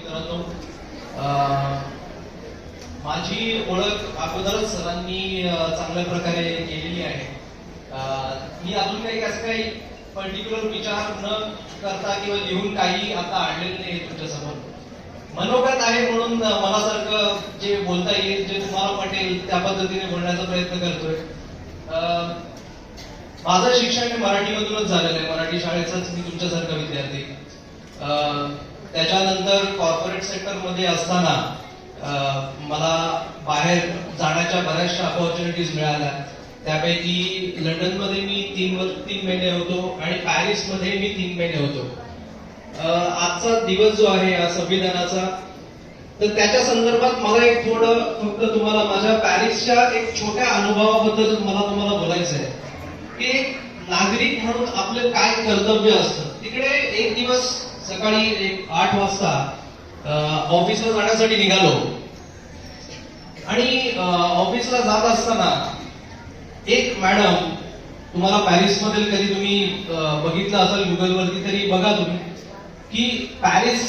मित्रांनो, माझी ओळख अगोदरच सरांनी चांगल्या प्रकारे केलेली आहे. मी अजून काही पर्टिक्युलर विचार न करता किंवा लिहून काही आता आणलेलं नाही तुमच्यासमोर. मनोगत आहे म्हणून मनासारखं जे बोलता येईल, जे तुम्हाला पटेल त्या पद्धतीने बोलण्याचा प्रयत्न करतोय. माझं शिक्षण मराठीमधूनच झालेलं आहे. मराठी शाळेचाच मी तुमच्यासारखा विद्यार्थी. त्याच्यानंतर कॉर्पोरेट सेक्टरमध्ये असताना मला बाहेर जाण्याच्या बऱ्याचशा अपॉर्च्युनिटीज मिळाल्या. त्यापैकी लंडनमध्ये मी 3 महिने होतो आणि पॅरिसमध्ये मी 3 महिने होतो. आजचा दिवस जो आहे या संविधानाचा, तर त्याच्या संदर्भात मला एक थोडं फक्त तुम्हाला माझ्या पॅरिसच्या एक छोट्या अनुभवाबद्दल मला तुम्हाला बोलायचं आहे की एक नागरिक म्हणून आपलं काय कर्तव्य असतं. तिकडे एक दिवस सकाळी 8 वाजता ऑफिसला जाण्यासाठी निघालो आणि ऑफिसला जात असताना एक मॅडम, तुम्हाला पॅरिसमधील कधी तुम्ही बघितलं असेल गुगलवरती तरी बघा तुम्ही, की पॅरिस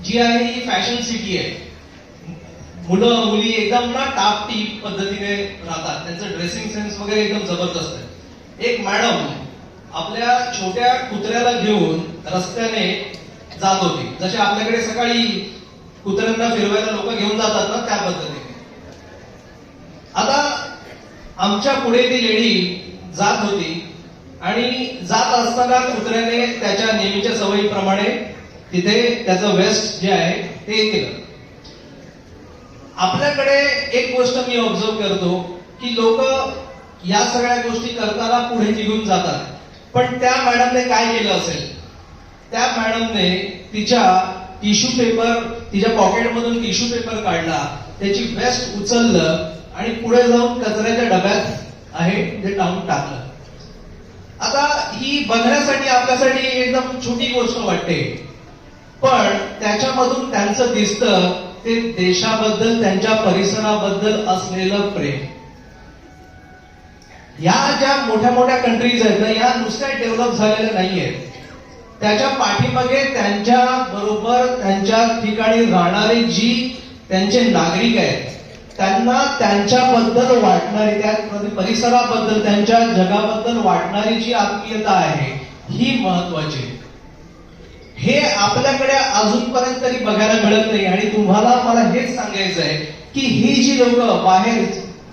जी आहे ही फॅशन सिटी आहे. मुलं मुली एकदम ना टापटीप पद्धतीने राहतात. त्यांचं ड्रेसिंग सेन्स वगैरे एकदम जबरदस्त आहे. एक मॅडम आपल्या छोट्या कुत्र्याला घेऊन रस्त्याने जात होती. जसे आपल्याकडे सकाळी कुत्र्यांना फिरवायला लोक घेऊन जातात ना, त्या पद्धतीने. आता आमच्या पुढे ती लेडी जात होती आणि जात असताना कुत्र्याने त्याच्या नेहमीच्या सवयीप्रमाणे तिथे त्याचं वेस्ट जे आहे ते केलं. आपल्याकडे एक गोष्ट मी ऑब्झर्व करतो की लोक या सगळ्या गोष्टी करताना पुढे निघून जातात. पण त्या मॅडमने काय केलं असेल, त्या मॅडमने तिच्या टिश्यू पेपर, तिच्या पॉकेटमधून टिश्यू पेपर काढला, त्याची वेस्ट उचललं आणि पुढे जाऊन कचऱ्याच्या डब्यात आहे ते टाकून टाकलं. आता ही बघण्यासाठी आपल्यासाठी एकदम छोटी गोष्ट वाटते, पण त्याच्यामधून त्यांचं दिसतं ते देशाबद्दल, त्यांच्या परिसराबद्दल असलेलं प्रेम. या ज्या मोठ्या मोठ्या कंट्रीज आहेत ना, या नुसत्या डेव्हलप झालेल्या नाहीयेत. त्याच्या पाठीमागे त्यांच्या बरोबर त्यांच्या ठिकाणी राहणारे जी त्यांचे नागरिक आहेत, त्यांना त्यांच्याबद्दल वाटणारी, त्या परिसराबद्दल, त्यांच्या जगाबद्दल वाटणारी जी आत्मीयता आहे ही महत्वाची. हे आपल्याकडे अजूनपर्यंत तरी बघायला मिळत नाही. आणि तुम्हाला मला हेच सांगायचं आहे की ही जी लोक बाहेर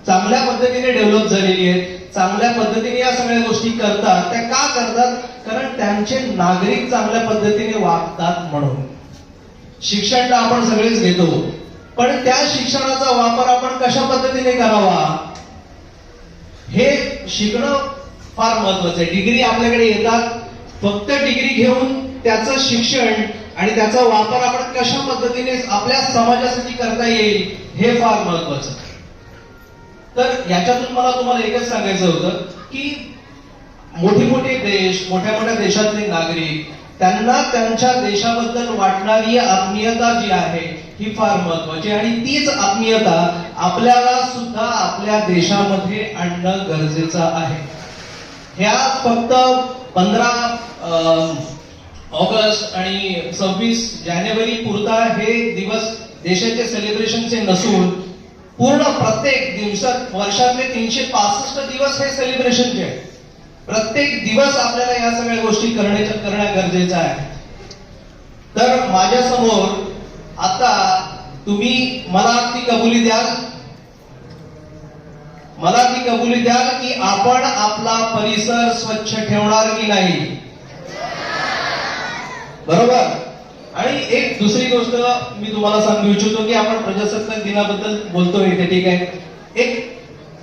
चांगल्या पद्धतीने डेव्हलप झालेली आहेत, चांगल्या पद्धतीने या सगळ्या गोष्टी करतात, त्या का करतात? कारण त्यांचे नागरिक चांगल्या पद्धतीने वागतात म्हणून. शिक्षण तर आपण सगळेच घेतो, पण त्या शिक्षणाचा वापर आपण कशा पद्धतीने करावा हे शिकणं फार महत्वाचं आहे. डिग्री आपल्याकडे येतात, फक्त डिग्री घेऊन त्याचं शिक्षण आणि त्याचा वापर आपण कशा पद्धतीने आपल्या समाजासाठी करता येईल हे फार महत्वाचं. तर याच्यातून मला तुम्हाला एकच सांगायचं होतं की मोठे मोठे देश, मोठ्या मोठ्या देशातले नागरिक, त्यांना त्यांच्या देशाबद्दल वाटणारी आत्मीयता जी आहे ही फार महत्वाची. आणि तीच आत्मीयता आपल्याला सुद्धा आपल्या देशामध्ये आणणं गरजेचं आहे. ह्या फक्त 15 ऑगस्ट आणि 26 जानेवारी पुरता हे दिवस देशाचे सेलिब्रेशनचे नसून पूर्ण प्रत्येक दिवसात, वर्षातले 365 दिवस हे सेलिब्रेशनचे आहे. प्रत्येक दिवस आपल्याला या सगळ्या गोष्टी करणं गरजेचं आहे. तर माझ्या समोर आता तुम्ही मला ती कबुली द्याल, मला ती कबुली द्याल की आपण आपला परिसर स्वच्छ ठेवणार की नाही? बरोबर. आणि एक दुसरी गोष्ट मी तुम्हाला सांगू इच्छितो की आपण प्रजासत्ताक दिनाबद्दल बोलतोय इथे, ठीक आहे. एक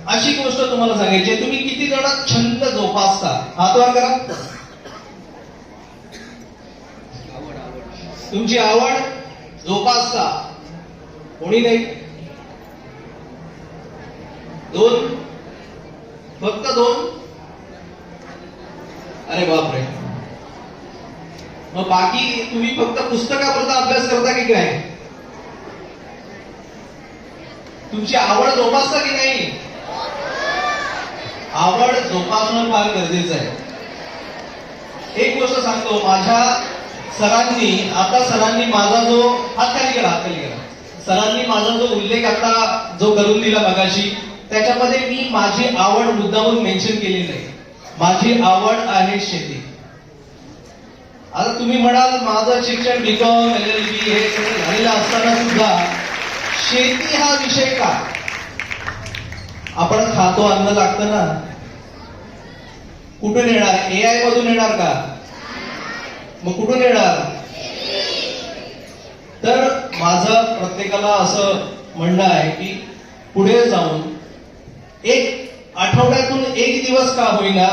अशी गोष्ट तुम्हाला सांगायची, तुम्ही किती जण छंद जोपासता? हात वर करा. तुमची आवड जोपासता? कोणी नाही? 2, फक्त 2? अरे बापरे. मग बाकी तुम्ही फक्त पुस्तकापुरता अभ्यास करता की काय? तुमची आवड जोपासता की नाही? आवड जोपासणं फार गरजेचं आहे. एक गोष्ट सांगतो, माझ्या सरांनी, आता सरांनी माझा जो हात खाली करा, सरांनी माझा जो उल्लेख आता जो करून दिला मगाशी, त्याच्यामध्ये मी माझी आवड मुद्दामून मेन्शन केली नाही. माझी आवड आहे शेती. आता तुम्ही म्हणाल माझं शिक्षण बीकॉम LLB हे सगळं झालेलं असताना सुद्धा शेती हा विषय का? आपण खातो, अन्न लागतं ना. कुठून येणार? AI मधून येणार का? मग कुठून येणार? तर माझं प्रत्येकाला असं म्हणणं आहे की पुढे जाऊन एक आठवड्यातून एक दिवस का होईना,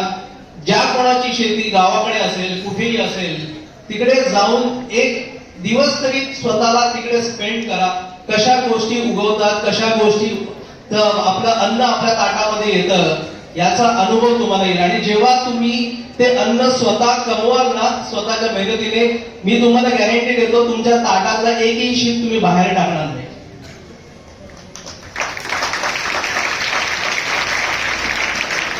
ज्या कोणाची शेती गावाकडे असेल, कुठेही असेल, तिकडे जाऊन एक दिवस तरी स्वतःला तिकडे स्पेंड करा. कशा गोष्टी उगवतात, कशा गोष्टी आपलं अन्न आपल्या ताटामध्ये येतं, याचा अनुभव तुम्हाला येईल. आणि जेव्हा तुम्ही ते अन्न स्वतः कमवाल ना स्वतःच्या मेहनतीने, मी तुम्हाला गॅरंटी देतो तुमच्या ताटातला एकही शीत तुम्ही बाहेर टाकणार नाही.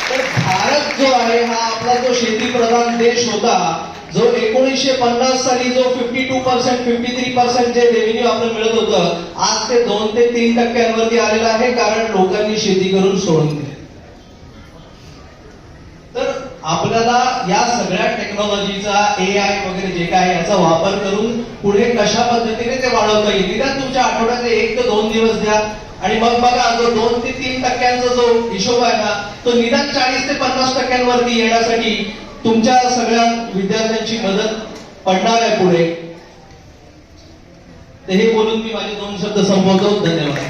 तर भारत जो आहे हा आपला जो शेतीप्रधान देश होता, जो 1950 साली जो 52% 53% जे रेव्हेन्यू आपलं मिळत होतं, आज ते 2 ते 3% आलेलं आहे, कारण लोकांनी शेती करून सोडून दिली. तर आपल्याला या सगळ्या टेक्नॉलॉजीचा, AI वगैरे जे काय याचा वापर करून पुढे कशा पद्धतीने ते वाढवता येईल. निदान तुमच्या आठवड्याचे 1 ते 2 दिवस द्या, आणि मग बघा जो 2 ते 3% जो हिशोब आहे ना, तो निदान 40 ते 50% येण्यासाठी तुमच्या सगळ्या विद्यार्थ्यांची मदत पडणार आहे पुढे. ते हे बोलून मी माझे 2 शब्द संपवतो. धन्यवाद.